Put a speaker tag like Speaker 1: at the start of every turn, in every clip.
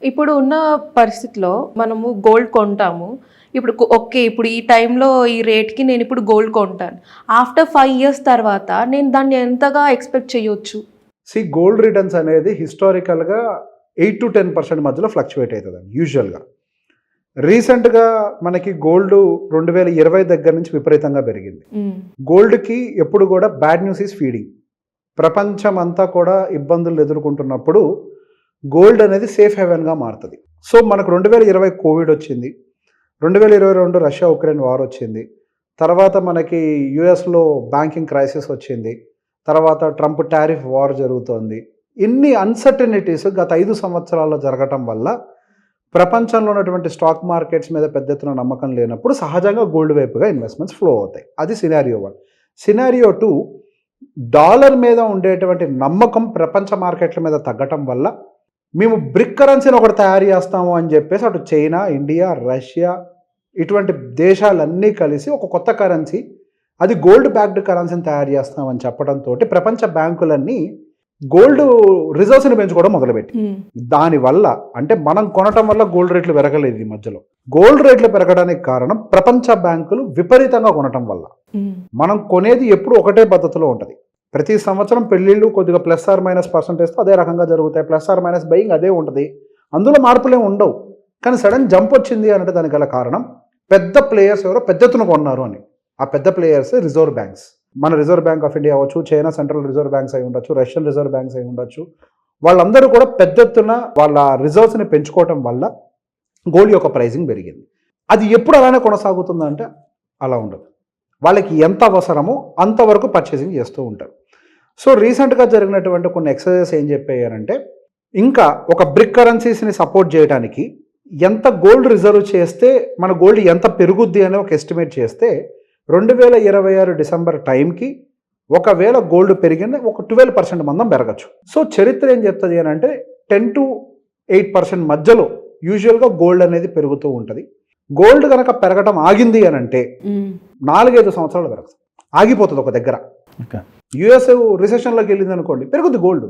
Speaker 1: ఇప్పుడు ఉన్న పరిస్థితిలో మనము గోల్డ్ కొంటాము. ఓకే. ఇప్పుడు ఈ టైంలో ఈ రేట్‌కి నేనిప్పుడు గోల్డ్ కొంటాను. ఆఫ్టర్ 5 ఇయర్స్ తర్వాత నేను దాన్ని ఎంతగా ఎక్స్‌పెక్ట్ చేయొచ్చు?
Speaker 2: గోల్డ్ రిటర్న్స్ అనేది హిస్టారికల్‌గా 8-10% మధ్యలో ఫ్లక్చుయేట్ అయితదండి యూజువల్‌గా. రీసెంట్‌గా మనకి గోల్డ్ 2020 దగ్గర నుంచి విపరీతంగా పెరిగింది.
Speaker 1: హ్మ్.
Speaker 2: గోల్డ్‌కి ఎప్పుడు కూడా బ్యాడ్ న్యూస్ ఈజ్ ఫీడింగ్. ప్రపంచమంతా కూడా ఇబ్బందులు ఎదుర్కొంటున్నప్పుడు గోల్డ్ అనేది సేఫ్ హెవెన్‌గా మారుతది. సో, మనకు 2020 కోవిడ్ వచ్చింది. 2022 రష్యా ఉక్రెయిన్ వార్ వచ్చింది. తర్వాత మనకి యూఎస్‌లో బ్యాంకింగ్ క్రైసిస్ వచ్చింది. తర్వాత ట్రంప్ టారిఫ్ వార్ జరుగుతోంది. ఇన్ని అన్‌సర్టెనిటీస్ గత 5 సంవత్సరాల్లో జరగటం వల్ల ప్రపంచంలో ఉన్నటువంటి స్టాక్ మార్కెట్స్ మీద పెద్ద ఎత్తున నమ్మకం లేనప్పుడు సహజంగా గోల్డ్ వైపుగా ఇన్వెస్ట్‌మెంట్స్ ఫ్లో అవుతాయి. అది సినారియో 1. సినారియో 2, డాలర్ మీద ఉండేటువంటి నమ్మకం ప్రపంచ మార్కెట్ల మీద తగ్గటం వల్ల మేము బ్రిక్ కరెన్సీని ఒకటి తయారు చేస్తాము అని చెప్పేసి అటు చైనా, ఇండియా, రష్యా ఇటువంటి దేశాలన్నీ కలిసి ఒక కొత్త కరెన్సీ, అది గోల్డ్ బ్యాక్డ్ కరెన్సీని తయారు చేస్తామని చెప్పడంతో ప్రపంచ బ్యాంకులన్నీ గోల్డ్ రిజర్వ్స్ని పెంచుకోవడం మొదలుపెట్టి, దానివల్ల అంటే మనం కొనటం వల్ల గోల్డ్ రేట్లు పెరగలేదు ఈ మధ్యలో. గోల్డ్ రేట్లు పెరగడానికి కారణం ప్రపంచ బ్యాంకులు విపరీతంగా కొనటం వల్ల. మనం కొనేది ఎప్పుడు ఒకటే పద్ధతిలో ఉంటుంది. ప్రతి సంవత్సరం పెళ్ళిళ్ళు కొద్దిగా +- అదే రకంగా జరుగుతాయి. +- బయింగ్ అదే ఉంటుంది. అందులో మార్పులే ఉండవు. కానీ సడన్ జంప్ వచ్చింది అంటే దానికి గల కారణం పెద్ద ప్లేయర్స్ ఎవరో పెద్ద ఎత్తున కొన్నారు అని. ఆ పెద్ద ప్లేయర్స్ రిజర్వ్ బ్యాంక్స్. మన రిజర్వ్ బ్యాంక్ ఆఫ్ ఇండియా అవ్వచ్చు, చైనా సెంట్రల్ రిజర్వ్ బ్యాంక్స్ అయి ఉండొచ్చు, రష్యన్ రిజర్వ్ బ్యాంక్స్ అయి ఉండొచ్చు. వాళ్ళందరూ కూడా పెద్ద ఎత్తున వాళ్ళ రిజర్వ్స్ని పెంచుకోవటం వల్ల గోల్డ్ యొక్క ప్రైజింగ్ పెరిగింది. అది ఎప్పుడు అలానే కొనసాగుతుందంటే అలా ఉండదు. వాళ్ళకి ఎంత అవసరమో అంతవరకు పర్చేసింగ్ చేస్తూ ఉంటారు. సో, రీసెంట్గా జరిగినటువంటి కొన్ని ఎక్సర్సైజెస్ ఏం చెప్పాయంటే, ఇంకా ఒక బ్రిక్ కరెన్సీస్ని సపోర్ట్ చేయడానికి ఎంత గోల్డ్ రిజర్వ్ చేస్తే మన గోల్డ్ ఎంత పెరుగుద్ది అని ఒక ఎస్టిమేట్ చేస్తే 2026 డిసెంబర్ టైంకి ఒకవేళ గోల్డ్ పెరిగిన ఒక 12% మందం పెరగచ్చు. సో, చరిత్ర ఏం చెప్తుంది అని అంటే 10-8% మధ్యలో యూజువల్గా గోల్డ్ అనేది పెరుగుతూ ఉంటుంది. గోల్డ్ కనుక పెరగటం ఆగింది అని అంటే 4-5 సంవత్సరాలు పెరగదు, ఆగిపోతుంది ఒక దగ్గర. యుఎస్ రిసెషన్లోకి వెళ్ళింది అనుకోండి, పెరుగుద్ది గోల్డ్.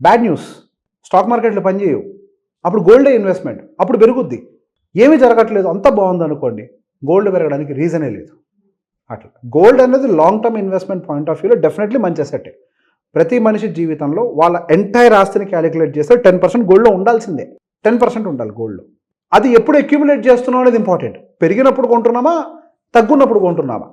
Speaker 2: బ్యాడ్ న్యూస్, స్టాక్ మార్కెట్లు పనిచేయవు, అప్పుడు గోల్డే ఇన్వెస్ట్మెంట్, అప్పుడు పెరుగుద్ది. ఏమీ జరగట్లేదు, అంతా బాగుంది అనుకోండి, గోల్డ్ పెరగడానికి రీజనే లేదు. అట్లా గోల్డ్ అనేది long term investment point of వ్యూలో డెఫినెట్లీ మంచి అసెట్. ప్రతి మనిషి జీవితంలో వాళ్ళ ఎంటైర్ ఆస్తిని క్యాలిక్యులేట్ చేస్తే 10% గోల్డ్లో ఉండాల్సిందే. 10% ఉండాలి గోల్డ్లో. అది ఎప్పుడు అక్యుములేట్ చేస్తున్నాం అనేది ఇంపార్టెంట్. పెరిగినప్పుడు కొంటున్నామా, తగ్గున్నప్పుడు కొంటున్నామా?